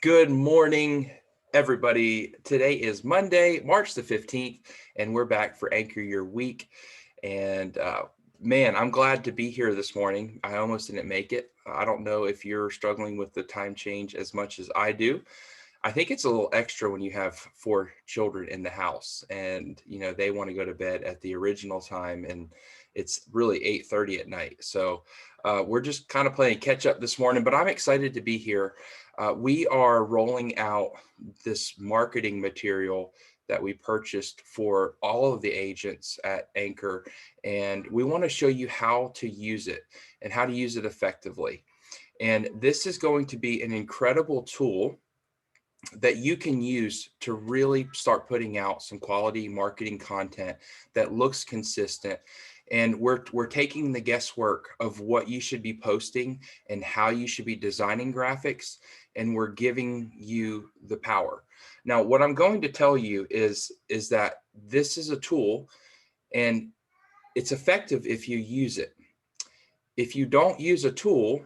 Good morning, everybody. Today is Monday, March the 15th, and we're back for Anchor Your Week. And man, I'm glad to be here this morning. I almost didn't make it. I don't know if you're struggling with the time change as much as I do. I think it's a little extra when you have 4 children in the house and, they want to go to bed at the original time and it's really 8:30 at night. So we're just kind of playing catch up this morning, but I'm excited to be here. We are rolling out this marketing material that we purchased for all of the agents at Anchor, and we want to show you how to use it and how to use it effectively. And this is going to be an incredible tool that you can use to really start putting out some quality marketing content that looks consistent. And we're taking the guesswork of what you should be posting and how you should be designing graphics, and we're giving you the power. Now, what I'm going to tell you is that this is a tool and it's effective if you use it. If you don't use a tool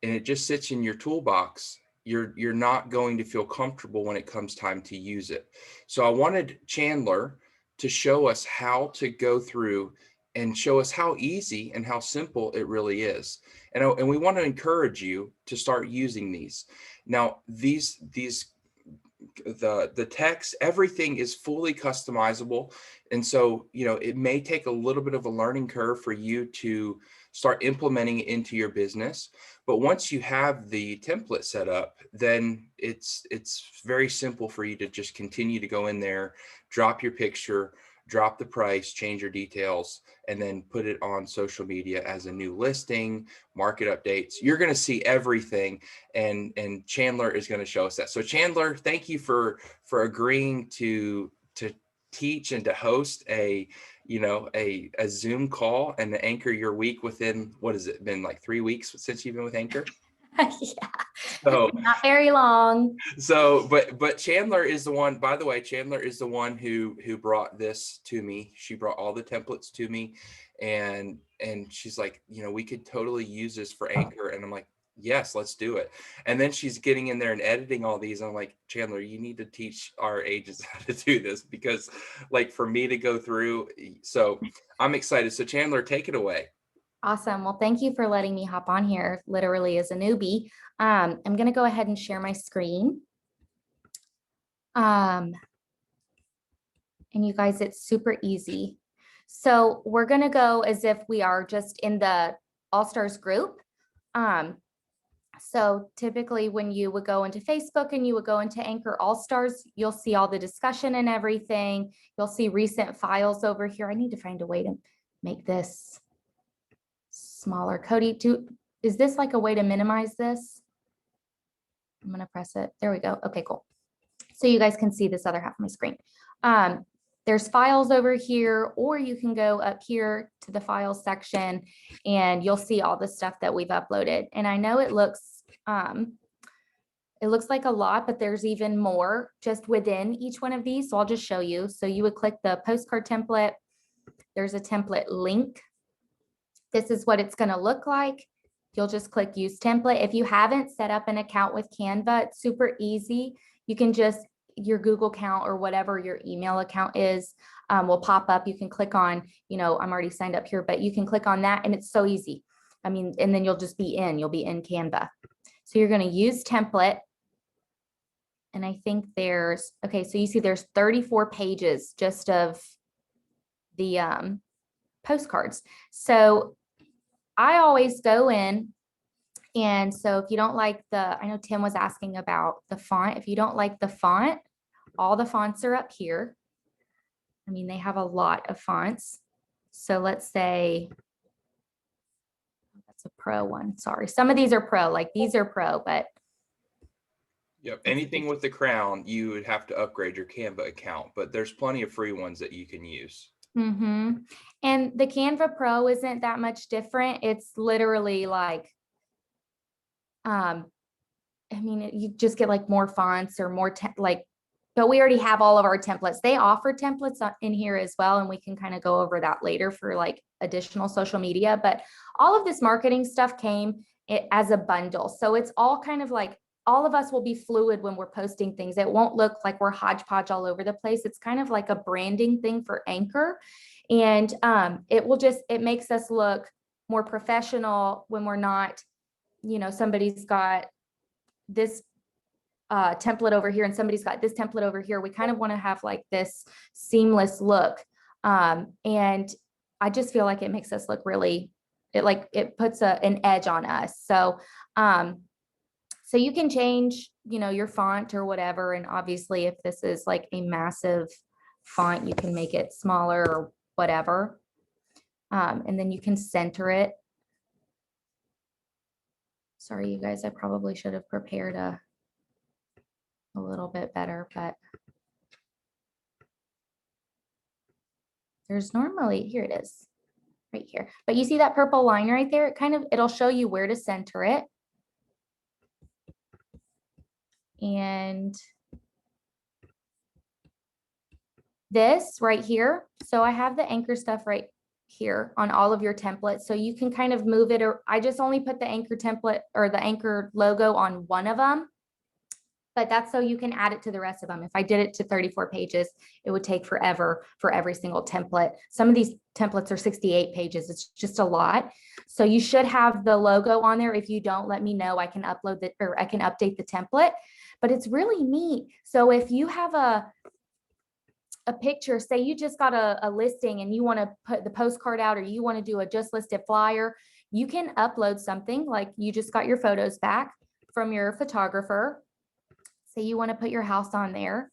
and it just sits in your toolbox, you're not going to feel comfortable when it comes time to use it. So I wanted Chandler to show us how to go through and show us how easy and how simple it really is. And we want to encourage you to start using these. Now, the text, everything is fully customizable. And so, it may take a little bit of a learning curve for you to start implementing it into your business. But once you have the template set up, then it's very simple for you to just continue to go in there, drop your picture, drop the price, change your details, and then put it on social media as a new listing, market updates. You're going to see everything, and Chandler is going to show us that. So Chandler, thank you for agreeing to teach and to host a Zoom call and to Anchor Your Week within, what has it been, like 3 weeks since you've been with Anchor? Yeah, so not very long. But Chandler is the one, by the way, Chandler is the one who brought this to me. She brought all the templates to me, and she's like, we could totally use this for Anchor. And I'm like, yes, let's do it. And then she's getting in there and editing all these. I'm like, Chandler, you need to teach our agents how to do this, because like for me to go through. So I'm excited. So Chandler, take it away. Awesome. Well, thank you for letting me hop on here literally as a newbie. I'm going to go ahead and share my screen. And you guys, it's super easy. So we're going to go as if we are just in the All-Stars group. So typically when you would go into Facebook and you would go into Anchor All-Stars, you'll see all the discussion and everything. You'll see recent files over here. I need to find a way to make this smaller. Cody, is this like a way to minimize this? I'm going to press it. There we go. Okay, cool. So you guys can see this other half of my screen. There's files over here, or you can go up here to the files section and you'll see all the stuff that we've uploaded. And I know it looks like a lot, but there's even more just within each one of these. So I'll just show you. So you would click the postcard template. There's a template link. This is what it's going to look like. You'll just click use template. If you haven't set up an account with Canva, it's super easy. You can just, your Google account or whatever your email account is will pop up. You can click on, I'm already signed up here, but you can click on that and it's so easy. I mean, and then you'll be in Canva. So you're going to use template. And I think okay, so you see there's 34 pages just of the postcards. So I always go in, and so if you don't like I know Tim was asking about the font. If you don't like the font, all the fonts are up here. I mean, they have a lot of fonts. So let's say that's a pro one. Sorry, some of these are pro, like these are pro, but yep, anything with the crown, you would have to upgrade your Canva account, but there's plenty of free ones that you can use. And the Canva Pro isn't that much different. It's literally like, I mean, you just get like more fonts or more but we already have all of our templates. They offer templates in here as well. And we can kind of go over that later for like additional social media, but all of this marketing stuff came as a bundle. So it's all kind of like all of us will be fluid when we're posting things. It won't look like we're hodgepodge all over the place. It's kind of like a branding thing for Anchor. And it makes us look more professional when we're not, somebody's got this template over here and somebody's got this template over here. We kind of want to have like this seamless look. And I just feel like it makes us look really, it puts an edge on us. So you can change, your font or whatever. And obviously if this is like a massive font, you can make it smaller or whatever. And then you can center it. Sorry, you guys, I probably should have prepared a little bit better, but there's normally, here it is, right here. But you see that purple line right there? It'll show you where to center it. And this right here. So I have the Anchor stuff right here on all of your templates. So you can kind of move it, or I just only put the Anchor template or the Anchor logo on one of them, but that's so you can add it to the rest of them. If I did it to 34 pages, it would take forever for every single template. Some of these templates are 68 pages. It's just a lot. So you should have the logo on there. If you don't, let me know. I can upload it, or I can update the template, but it's really neat. So if you have a picture, say you just got a listing and you want to put the postcard out, or you want to do a just listed flyer, you can upload something like you just got your photos back from your photographer. Say you want to put your house on there.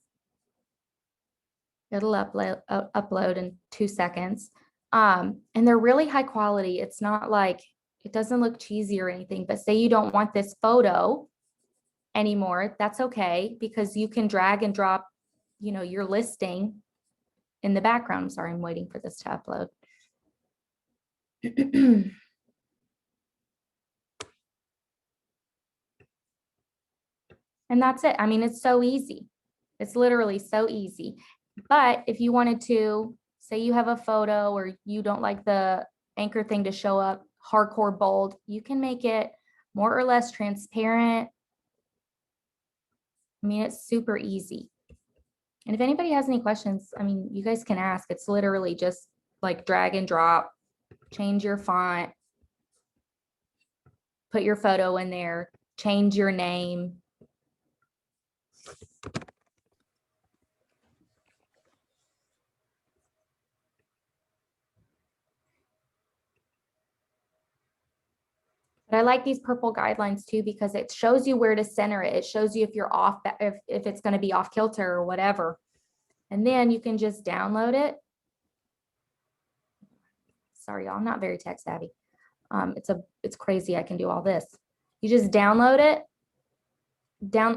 It'll upload in 2 seconds. And they're really high quality. It's not like, it doesn't look cheesy or anything, but say you don't want this photo anymore, that's okay, because you can drag and drop, your listing in the background. I'm sorry, I'm waiting for this to upload. And that's it. I mean, it's so easy. It's literally so easy. But if you wanted to, say you have a photo or you don't like the Anchor thing to show up hardcore bold, you can make it more or less transparent. I mean, it's super easy. And if anybody has any questions, I mean, you guys can ask. It's literally just like drag and drop, change your font, put your photo in there, change your name. But I like these purple guidelines too, because it shows you where to center it. It shows you if you're off, if it's going to be off kilter or whatever. And then you can just download it. Sorry, y'all, I'm not very tech savvy. It's crazy. I can do all this. You just download it.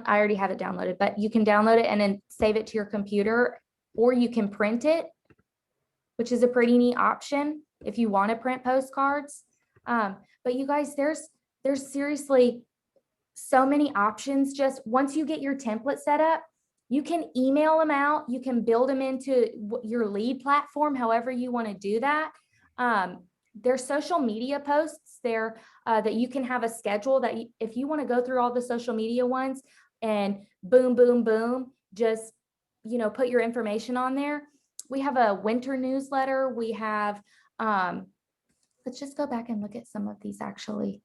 I already have it downloaded, but you can download it and then save it to your computer, or you can print it, which is a pretty neat option if you want to print postcards. But you guys, there's seriously so many options. Just once you get your template set up, you can email them out. You can build them into your lead platform, however you want to do that. There's social media posts there that you can have a schedule that if you want to go through all the social media ones and boom, boom, boom, just, put your information on there. We have a winter newsletter. We have, let's just go back and look at some of these actually.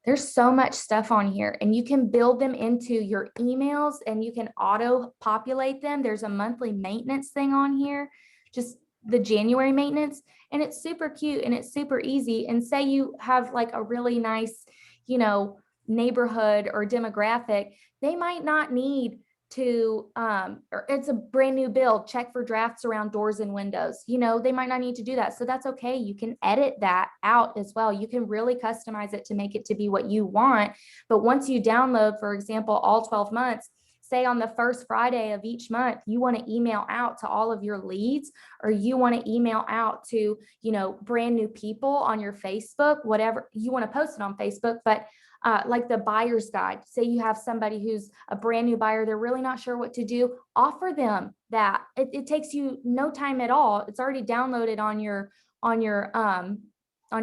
There's so much stuff on here, and you can build them into your emails and you can auto populate them. There's a monthly maintenance thing on here, just the January maintenance, and it's super cute and it's super easy. And say you have like a really nice, neighborhood or demographic, they might not need to, or it's a brand new build, check for drafts around doors and windows. They might not need to do that. So that's okay. You can edit that out as well. You can really customize it to make it to be what you want. But once you download, for example, all 12 months, say on the first Friday of each month, you want to email out to all of your leads, or you want to email out to, brand new people on your Facebook, whatever you want to post it on Facebook. But like the buyer's guide, say you have somebody who's a brand new buyer, they're really not sure what to do, offer them that. It takes you no time at all. It's already downloaded on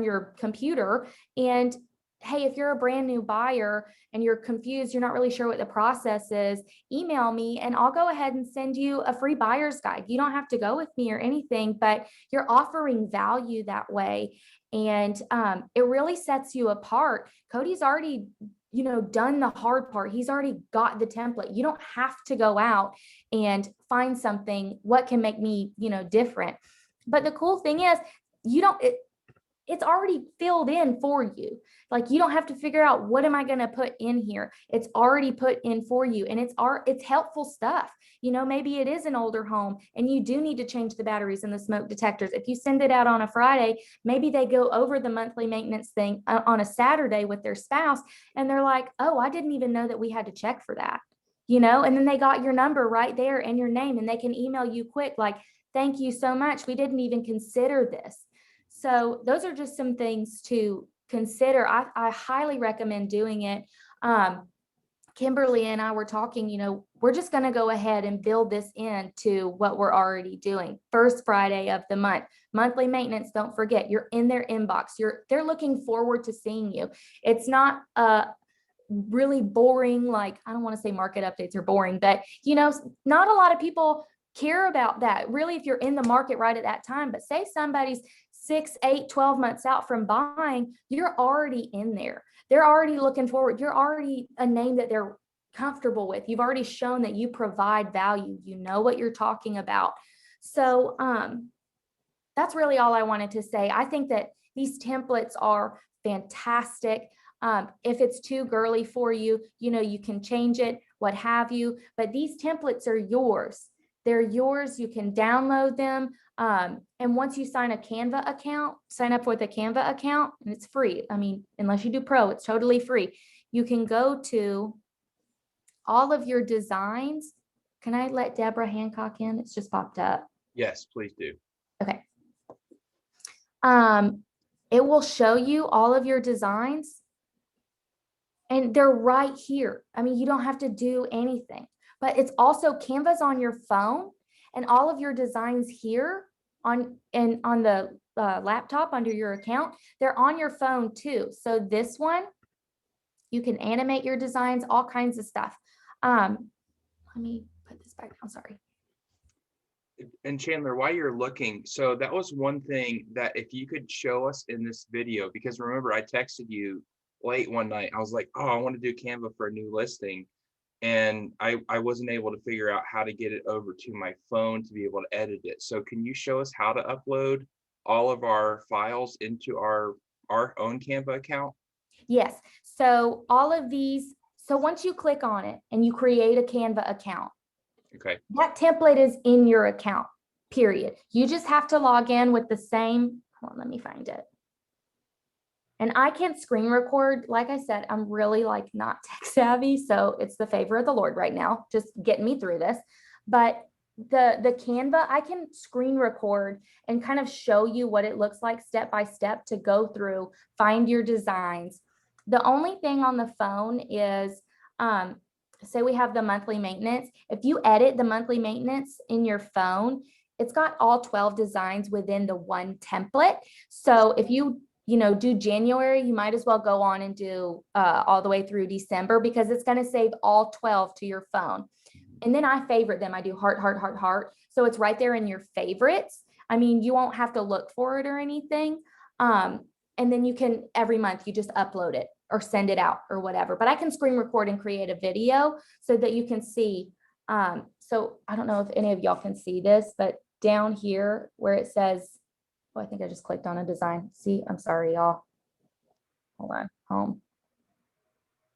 your computer, and hey, if you're a brand new buyer and you're confused, you're not really sure what the process is, email me and I'll go ahead and send you a free buyer's guide. You don't have to go with me or anything, but you're offering value that way. And it really sets you apart. Cody's already, done the hard part. He's already got the template. You don't have to go out and find something. What can make me, different? But the cool thing is, it's already filled in for you. Like, you don't have to figure out, what am I going to put in here? It's already put in for you. And it's helpful stuff. Maybe it is an older home and you do need to change the batteries and the smoke detectors. If you send it out on a Friday, maybe they go over the monthly maintenance thing on a Saturday with their spouse. And they're like, oh, I didn't even know that we had to check for that. And then they got your number right there and your name, and they can email you quick, like, thank you so much. We didn't even consider this. So those are just some things to consider. I highly recommend doing it. Kimberly and I were talking, we're just going to go ahead and build this into what we're already doing. First Friday of the month, monthly maintenance. Don't forget, you're in their inbox. They're looking forward to seeing you. It's not really boring. Like, I don't want to say market updates are boring, but not a lot of people care about that really if you're in the market right at that time. But say somebody's 6, 8, 12 months out from buying, you're already in there. They're already looking forward. You're already a name that they're comfortable with. You've already shown that you provide value. You know what you're talking about. So that's really all I wanted to say. I think that these templates are fantastic. If it's too girly for you, you can change it, what have you. But these templates are yours. They're yours. You can download them. And once you sign up with a Canva account, and it's free. I mean, unless you do pro, it's totally free. You can go to all of your designs. Can I let Deborah Hancock in? It's just popped up. Yes, please do. Okay. It will show you all of your designs, and they're right here. I mean, you don't have to do anything, but it's also Canva's on your phone, and all of your designs here on the laptop under your account, they're on your phone too. So this one, you can animate your designs, all kinds of stuff. Let me put this back down. Sorry. And Chandler, while you're looking, so that was one thing that if you could show us in this video, because remember, I texted you late one night. I was like, oh, I want to do Canva for a new listing. And I wasn't able to figure out how to get it over to my phone to be able to edit it. So can you show us how to upload all of our files into our own Canva account? Yes. So all of these, so once you click on it and you create a Canva account, okay, that template is in your account, period. You just have to log in with the same, hold on, let me find it. And I can't screen record. Like I said, I'm really not tech savvy. So it's the favor of the Lord right now, just getting me through this. But the Canva, I can screen record and kind of show you what it looks like step by step to go through, find your designs. The only thing on the phone is, say we have the monthly maintenance. If you edit the monthly maintenance in your phone, it's got all 12 designs within the one template. So if you do January, you might as well go on and do all the way through December, because it's going to save all 12 to your phone. And then I favorite them. I do heart, heart, heart, heart. So it's right there in your favorites. I mean, you won't have to look for it or anything. And then you can, every month, you just upload it or send it out or whatever. But I can screen record and create a video so that you can see. So I don't know if any of y'all can see this, but down here where it says, I think I just clicked on a design. See, I'm sorry, y'all. Hold on, home.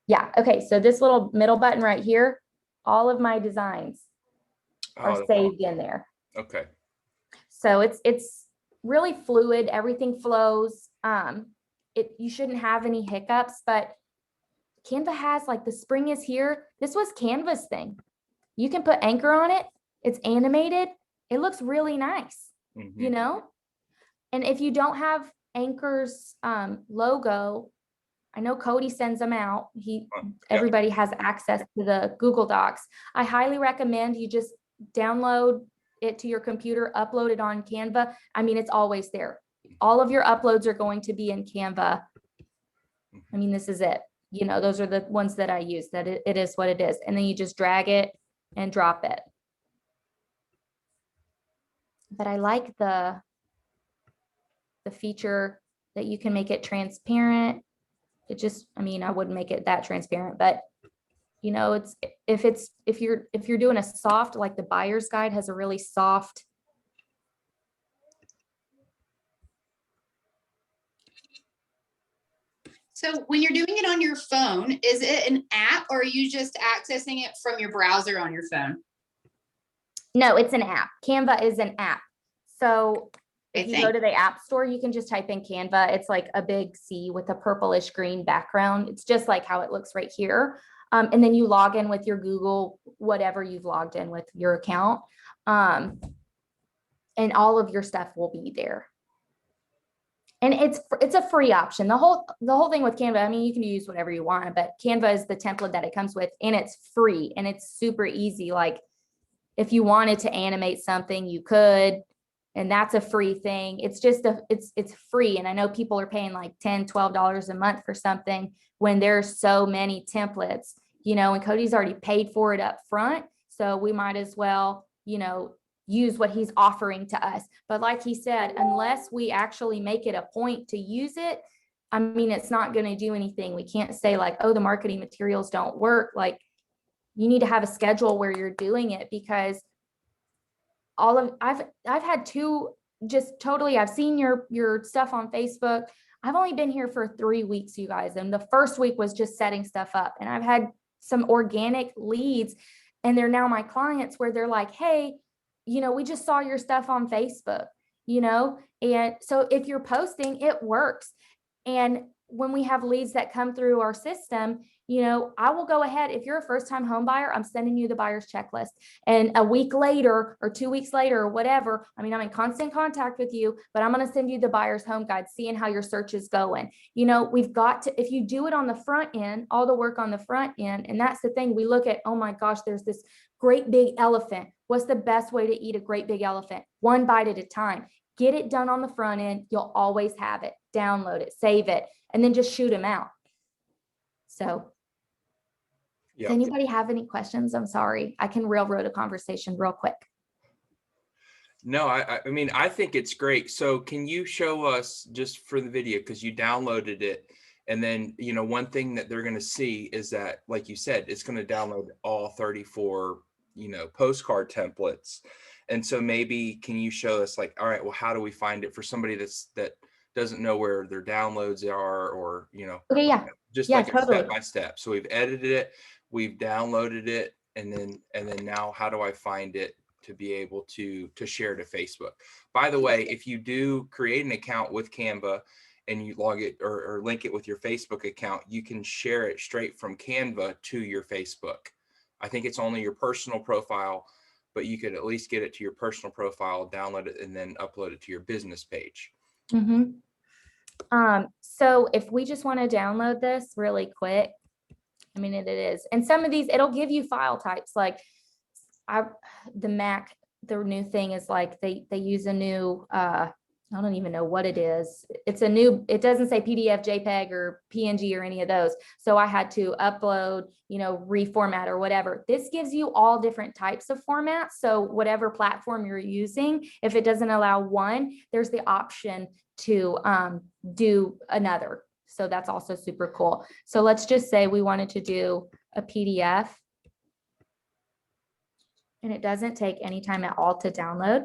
Yeah, okay, so this little middle button right here, all of my designs are saved in there. Okay. So it's really fluid. Everything flows. You shouldn't have any hiccups, but Canva has, the spring is here. This was Canva's thing. You can put anchor on it. It's animated. It looks really nice, And if you don't have Anchor's logo, I know Cody sends them out. Everybody has access to the Google Docs. I highly recommend you just download it to your computer, upload it on Canva. I mean, it's always there. All of your uploads are going to be in Canva. I mean, this is it. You know, those are the ones that I use, that it is what it is. And then you just drag it and drop it. But I like the feature that you can make it transparent. It just, I mean, I wouldn't make it that transparent, but you know, if you're doing a soft, like the buyer's guide has a really soft. So when you're doing it on your phone, is it an app or are you just accessing it from your browser on your phone? No, it's an app. Canva is an app. So if you go Thanks. to the app store, you can just type in Canva. It's like a big C with a purplish green background. It's just like how it looks right here. And then you log in with your Google, whatever you've logged in with your account. And all of your stuff will be there. And it's a free option. The whole thing with Canva, I mean, you can use whatever you want, but Canva is the template that it comes with, and it's free and it's super easy. Like if you wanted to animate something, you could, and that's a free thing. It's just it's free. And I know people are paying like $10, $12 a month for something when there's so many templates, you know, and Cody's already paid for it up front. So we might as well, you know, use what he's offering to us. But like he said, unless we actually make it a point to use it, I mean, it's not going to do anything. We can't say like, oh, the marketing materials don't work. Like you need to have a schedule where you're doing it, because I've had two just totally, I've seen your stuff on Facebook. I've only been here for 3 weeks, you guys. And the first week was just setting stuff up. And I've had some organic leads, and they're now my clients, where they're like, hey, you know, we just saw your stuff on Facebook, you know? And so if you're posting, it works. And when we have leads that come through our system, you know, I will go ahead. If you're a first-time home buyer, I'm sending you the buyer's checklist. And a week later or 2 weeks later or whatever, I mean, I'm in constant contact with you, but I'm going to send you the buyer's home guide, seeing how your search is going. You know, we've got to, if you do it on the front end, all the work on the front end, and that's the thing, we look at, oh my gosh, there's this great big elephant. What's the best way to eat a great big elephant? One bite at a time. Get it done on the front end. You'll always have it. Download it, save it, and then just shoot them out. So Yep. Does anybody have any questions? I'm sorry. I can railroad a conversation real quick. No, I mean, I think it's great. So can you show us just for the video, because you downloaded it, and then, you know, one thing that they're going to see is that, like you said, it's going to download all 34, you know, postcard templates. And so maybe can you show us like, all right, well, how do we find it for somebody that doesn't know where their downloads are, or, you know, Okay, yeah. just Yeah, like a totally. step by step. So we've edited it, we've downloaded it, and then now how do I find it to be able to share to Facebook? By the way, if you do create an account with Canva and you log it or link it with your Facebook account, you can share it straight from Canva to your Facebook. I think it's only your personal profile, but you could at least get it to your personal profile, download it, and then upload it to your business page. Mm-hmm. So if we just want to download this really quick, I mean, it is. And some of these, it'll give you file types. Like the Mac, the new thing is like they use a new, I don't even know what it is. It's a new, it doesn't say PDF, JPEG, or PNG or any of those. So I had to upload, you know, reformat or whatever. This gives you all different types of formats. So whatever platform you're using, if it doesn't allow one, there's the option to do another. So that's also super cool. So let's just say we wanted to do a PDF, and it doesn't take any time at all to download.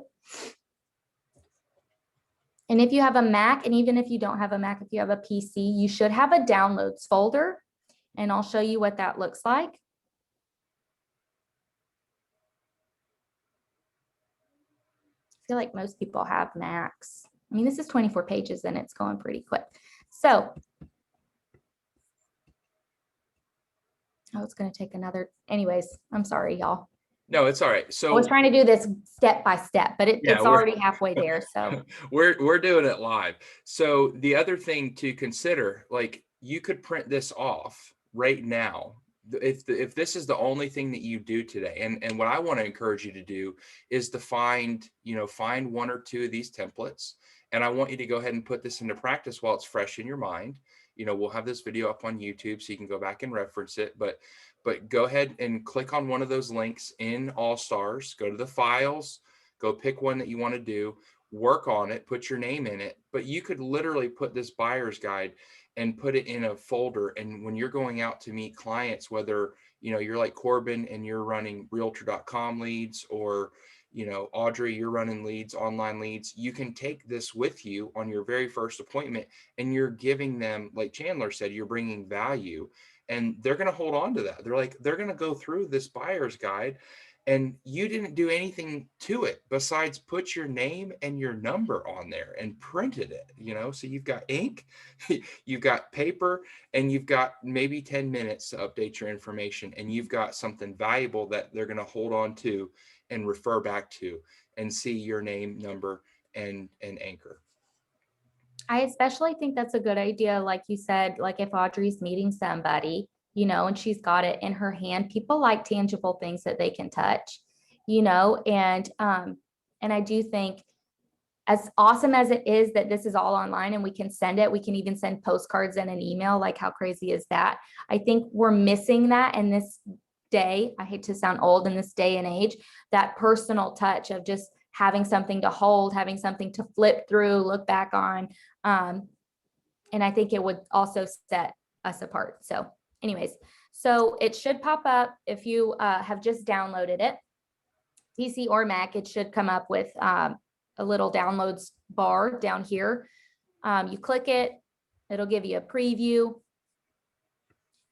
And if you have a Mac, and even if you don't have a Mac, if you have a PC, you should have a downloads folder, and I'll show you what that looks like. I feel like most people have Macs. I mean, this is 24 pages and it's going pretty quick. So, oh, it's going to take another, anyways, I'm sorry, y'all. No, it's all right. So I was trying to do this step by step, but it's already halfway there. So we're doing it live. So the other thing to consider, like you could print this off right now. If this is the only thing that you do today, and what I want to encourage you to do is to find one or two of these templates. And I want you to go ahead and put this into practice while it's fresh in your mind. we'll have this video up on YouTube so you can go back and reference it, but go ahead and click on one of those links in All Stars, go to the files, go pick one that you want to do, work on it, put your name in it. But you could literally put this buyer's guide and put it in a folder. And when you're going out to meet clients, whether, you're like Corbin and you're running realtor.com leads, or, Audrey, you're running leads, online leads, you can take this with you on your very first appointment, and you're giving them, like Chandler said, you're bringing value, and they're going to hold on to that. They're going to go through this buyer's guide, and you didn't do anything to it besides put your name and your number on there and printed it, so you've got ink, you've got paper, and you've got maybe 10 minutes to update your information, and you've got something valuable that they're going to hold on to and refer back to and see your name, number, and anchor. I especially think that's a good idea. Like you said, like if Audrey's meeting somebody, and she's got it in her hand, people like tangible things that they can touch, and I do think, as awesome as it is that this is all online and we can send it, we can even send postcards and an email. Like, how crazy is that? I think we're missing that in this day. I hate to sound old, in this day and age, that personal touch of just having something to hold, having something to flip through, look back on. And I think it would also set us apart. So anyways, so it should pop up if you have just downloaded it, PC or Mac. It should come up with a little downloads bar down here. You click it, it'll give you a preview.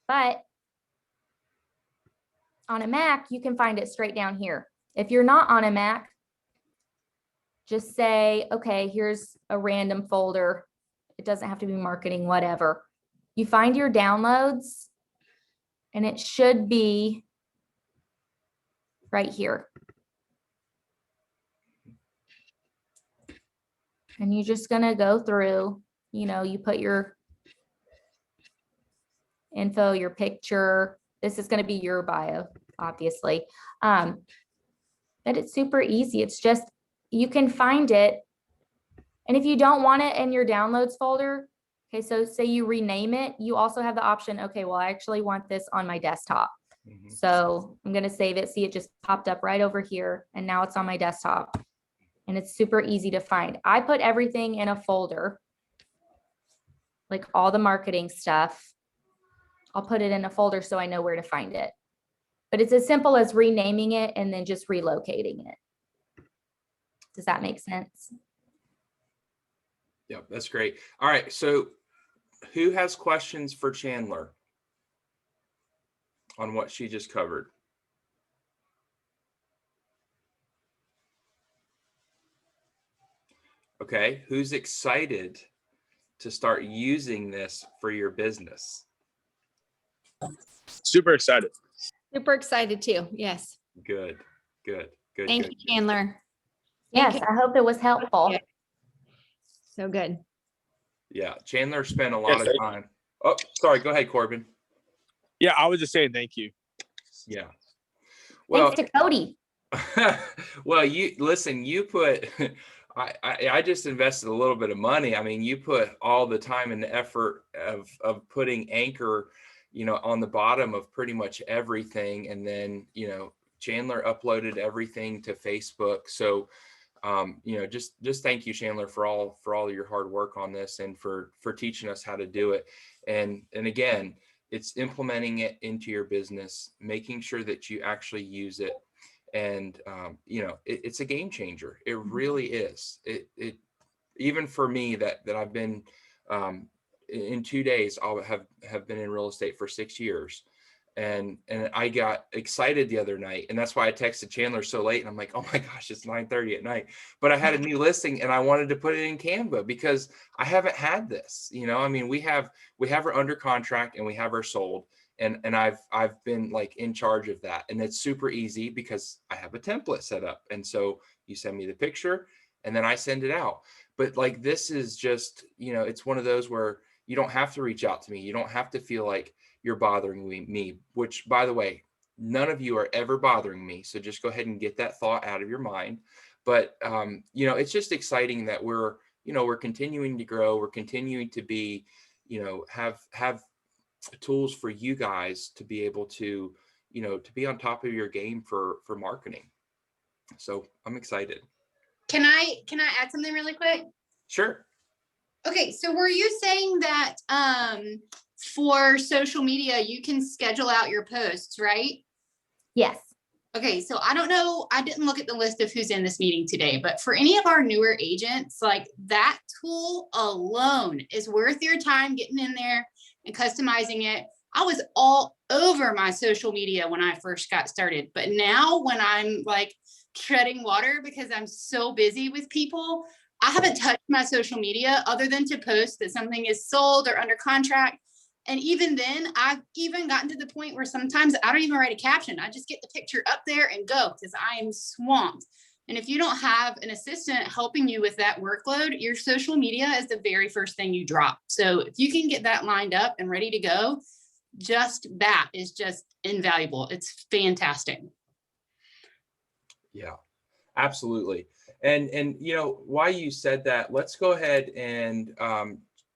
But on a Mac, you can find it straight down here. If you're not on a Mac, just say, okay, here's a random folder. It doesn't have to be marketing, whatever. You find your downloads, and it should be right here. And you're just gonna go through, you put your info, your picture. This is gonna be your bio, obviously. But it's super easy. It's just, you can find it. And if you don't want it in your downloads folder, okay, so say you rename it, you also have the option, okay, well, I actually want this on my desktop. Mm-hmm. So I'm going to save it. See, it just popped up right over here, and now it's on my desktop, and it's super easy to find. I put everything in a folder, like all the marketing stuff. I'll put it in a folder so I know where to find it. But it's as simple as renaming it and then just relocating it. Does that make sense? Yep, that's great. All right, so who has questions for Chandler on what she just covered? Okay, who's excited to start using this for your business? Super excited. Super excited too. Yes. Good. Thank you, Chandler. Yes, I hope it was helpful. Yeah. So good. Yeah, Chandler spent a lot of time. Oh, sorry. Go ahead, Corbin. Yeah, I was just saying thank you. Yeah. Well, thanks to Cody. Well, you put, I just invested a little bit of money. I mean, you put all the time and the effort of putting anchor, on the bottom of pretty much everything. And then, Chandler uploaded everything to Facebook. So, just thank you, Chandler, for all your hard work on this, and for teaching us how to do it. And again, it's implementing it into your business, making sure that you actually use it. And, it's a game changer. It really is. It even for me that I've been, in 2 days, I'll have been in real estate for 6 years. And I got excited the other night, and that's why I texted Chandler so late. And I'm like, oh my gosh, it's 9:30 at night. But I had a new listing, and I wanted to put it in Canva because I haven't had this. I mean, we have her under contract and we have her sold, and I've been like in charge of that. And it's super easy because I have a template set up. And so you send me the picture, and then I send it out. But like, this is just, it's one of those where you don't have to reach out to me. You don't have to feel like you're bothering me, which, by the way, none of you are ever bothering me. So just go ahead and get that thought out of your mind. But, it's just exciting that we're continuing to grow. We're continuing to be, have tools for you guys to be able to, to be on top of your game for marketing. So I'm excited. Can I add something really quick? Sure. Okay, so were you saying that for social media you can schedule out your posts, right? Yes. Okay, so I don't know, I didn't look at the list of who's in this meeting today, but for any of our newer agents, like that tool alone is worth your time getting in there and customizing it. I was all over my social media when I first got started, but now when I'm like treading water because I'm so busy with people, I haven't touched my social media other than to post that something is sold or under contract. And even then, I've even gotten to the point where sometimes I don't even write a caption. I just get the picture up there and go because I am swamped. And if you don't have an assistant helping you with that workload, your social media is the very first thing you drop. So if you can get that lined up and ready to go, just that is just invaluable. It's fantastic. Yeah, absolutely. And why you said that, let's go ahead and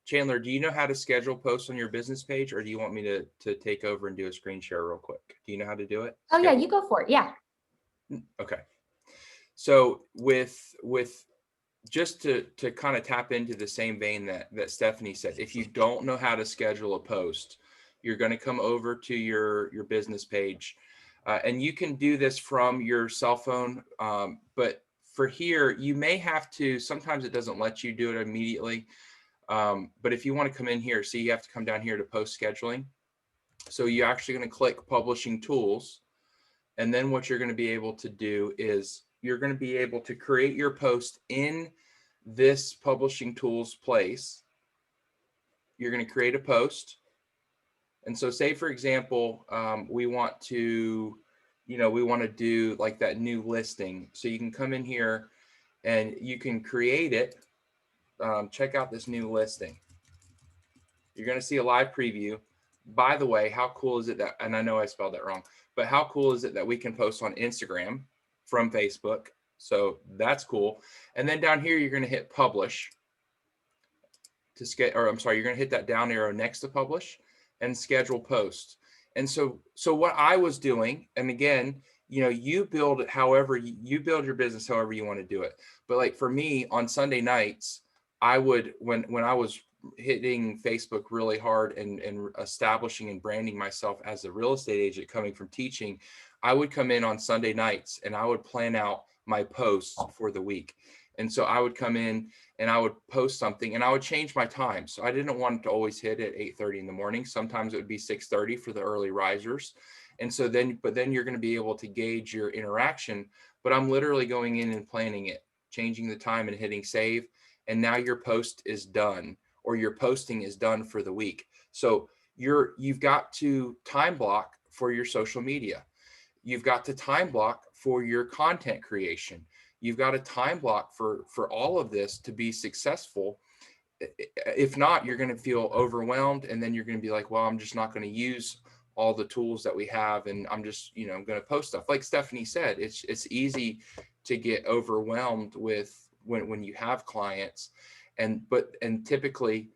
Chandler, do you know how to schedule posts on your business page, or do you want me to take over and do a screen share real quick? Do you know how to do it? Oh yeah, you go for it. Yeah. Okay. So with just to kind of tap into the same vein that Stephanie said, if you don't know how to schedule a post, you're going to come over to your business page, and you can do this from your cell phone. But for here, you may have to. Sometimes it doesn't let you do it immediately. But if you want to come in here, see, you have to come down here to post scheduling. So you're actually going to click publishing tools. And then what you're going to be able to do is you're going to be able to create your post in this publishing tools place. You're going to create a post. And so say, for example, we want to do like that new listing. So you can come in here and you can create it. Check out this new listing. You're going to see a live preview. By the way, how cool is it that, and I know I spelled that wrong, but how cool is it that we can post on Instagram from Facebook? So that's cool. And then down here, you're going to hit publish you're going to hit that down arrow next to publish and schedule post. And so what I was doing, and again, you build it however you build your business, however you want to do it. But like for me on Sunday nights, I would, when I was hitting Facebook really hard and establishing and branding myself as a real estate agent coming from teaching, I would come in on Sunday nights and I would plan out my posts for the week. And so I would come in and I would post something and I would change my time. So I didn't want to always hit at 8:30 in the morning. Sometimes it would be 6:30 for the early risers. And so then you're going to be able to gauge your interaction, but I'm literally going in and planning it, changing the time and hitting save. And now your post is done, or your posting is done for the week. So you've got to time block for your social media. You've got to time block for your content creation. You've got a time block for all of this to be successful. If not, you're going to feel overwhelmed, and then you're going to be like, well, I'm just not going to use all the tools that we have, and I'm just, I'm going to post stuff. Like Stephanie said, it's easy to get overwhelmed with when you have clients, and typically,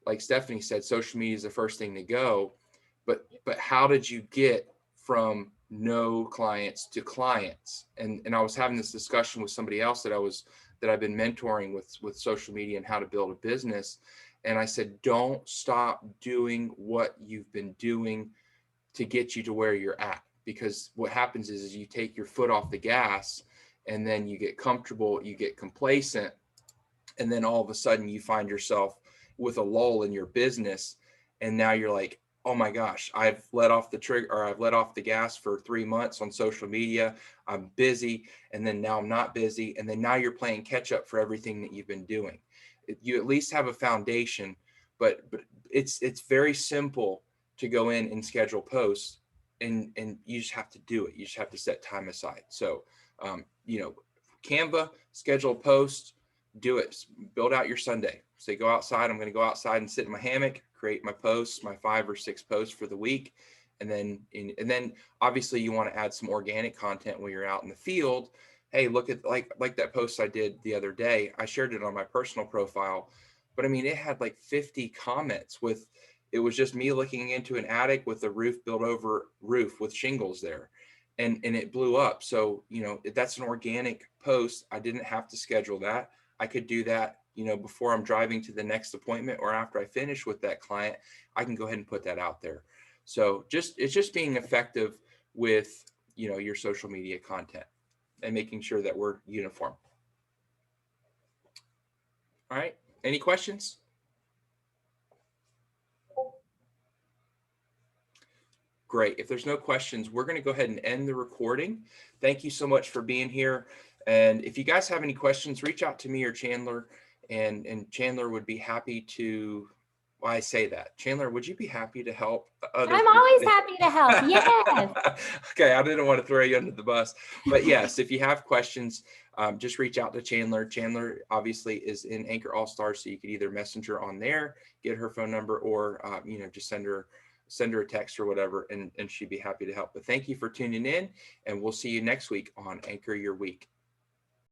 like Stephanie said, social media is the first thing to go. But how did you get from no clients to clients? And I was having this discussion with somebody else that I've been mentoring with social media and how to build a business. And I said, don't stop doing what you've been doing to get you to where you're at. Because what happens is you take your foot off the gas and then you get comfortable, you get complacent. And then all of a sudden you find yourself with a lull in your business. And now you're like, oh my gosh, I've let off the trigger, or I've let off the gas for 3 months on social media. I'm busy. And then now I'm not busy. And then now you're playing catch up for everything that you've been doing. You at least have a foundation, but it's very simple to go in and schedule posts, and you just have to do it. You just have to set time aside. So, Canva, schedule post, do it, build out your Sunday. Say, go outside. I'm going to go outside and sit in my hammock, create my posts, my 5 or 6 posts for the week. And then obviously you want to add some organic content when you're out in the field. Hey, look at like that post I did the other day. I shared it on my personal profile. but I mean, it had like 50 comments with, it was just me looking into an attic with a roof built over roof with shingles there. And it blew up. So, you know, that's an organic post. I didn't have to schedule that. I could do that, you know, before I'm driving to the next appointment or after I finish with that client, I can go ahead and put that out there. So it's just being effective with, you know, your social media content and making sure that we're uniform. All right. Any questions? Great. If there's no questions, we're going to go ahead and end the recording. Thank you so much for being here. And if you guys have any questions, reach out to me or Chandler, and Chandler would be happy to, well, I say that. Chandler, would you be happy to help other I'm people? always happy to help. Yes. Okay, I didn't want to throw you under the bus, but yes, if you have questions, just reach out to Chandler. Chandler obviously is in Anchor All Stars, so you could either messenger on there, get her phone number, or you know, just send her a text or whatever, and she'd be happy to help. But thank you for tuning in, and we'll see you next week on Anchor Your Week.